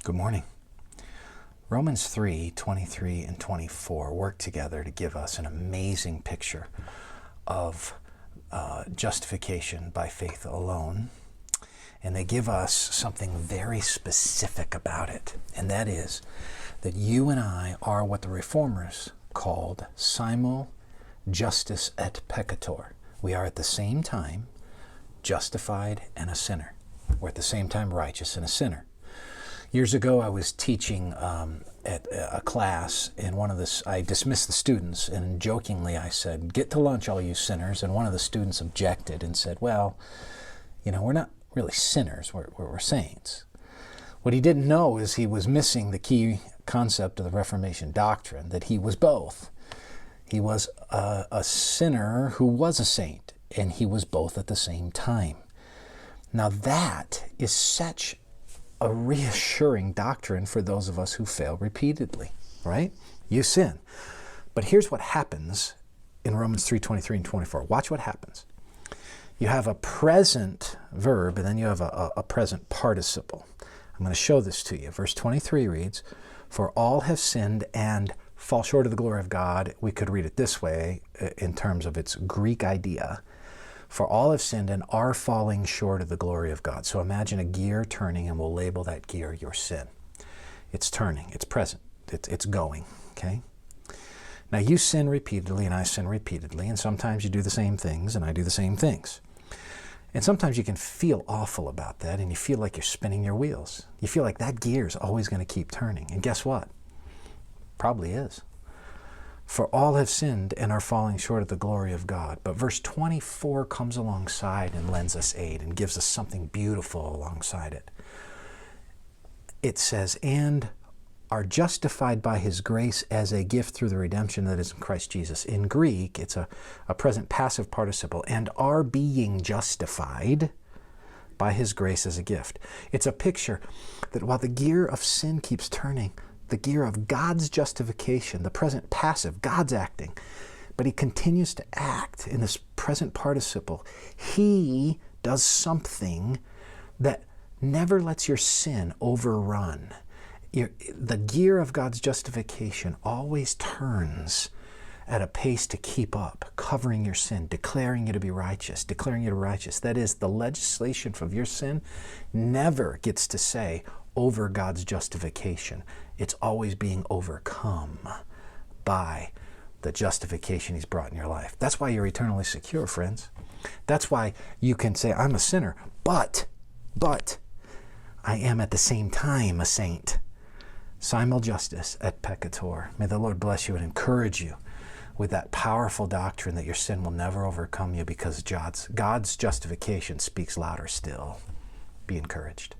Good morning. Romans 3:23 and 24 work together to give us an amazing picture of justification by faith alone. And they give us something very specific about it. And that is that you and I are what the reformers called Simul Justus et Peccator. We are at the same time justified and a sinner. We're at the same time righteous and a sinner. Years ago, I was teaching at a class, and I dismissed the students, and jokingly I said, "Get to lunch, all you sinners." And one of the students objected and said, "Well, we're not really sinners, we're saints." What he didn't know is he was missing the key concept of the Reformation doctrine, that he was both. He was a sinner who was a saint, and he was both at the same time. Now that is such a reassuring doctrine for those of us who fail repeatedly, right? You sin. But here's what happens in Romans 3:23 and 24. Watch what happens. You have a present verb, and then you have a present participle. I'm going to show this to you. Verse 23 reads, "For all have sinned and fall short of the glory of God." We could read it this way in terms of its Greek idea. "For all have sinned and are falling short of the glory of God." So imagine a gear turning, and we'll label that gear your sin. It's turning. It's present. It's going. Okay? Now you sin repeatedly, and I sin repeatedly, and sometimes you do the same things, and I do the same things. And sometimes you can feel awful about that, and you feel like you're spinning your wheels. You feel like that gear is always going to keep turning. And guess what? Probably is. "For all have sinned and are falling short of the glory of God." But verse 24 comes alongside and lends us aid and gives us something beautiful alongside it. It says, "And are justified by his grace as a gift through the redemption that is in Christ Jesus." In Greek, it's a present passive participle. "And are being justified by his grace as a gift." It's a picture that while the gear of sin keeps turning, the gear of God's justification, the present passive, God's acting, but he continues to act in this present participle. He does something that never lets your sin overrun. The gear of God's justification always turns at a pace to keep up, covering your sin, declaring you to be righteous, declaring you to be righteous. That is, the legislation of your sin never gets to say over God's justification. It's always being overcome by the justification he's brought in your life. That's why you're eternally secure, friends. That's why you can say, "I'm a sinner, but I am at the same time a saint." Simul Justus et Peccator. May the Lord bless you and encourage you with that powerful doctrine that your sin will never overcome you, because God's justification speaks louder still. Be encouraged.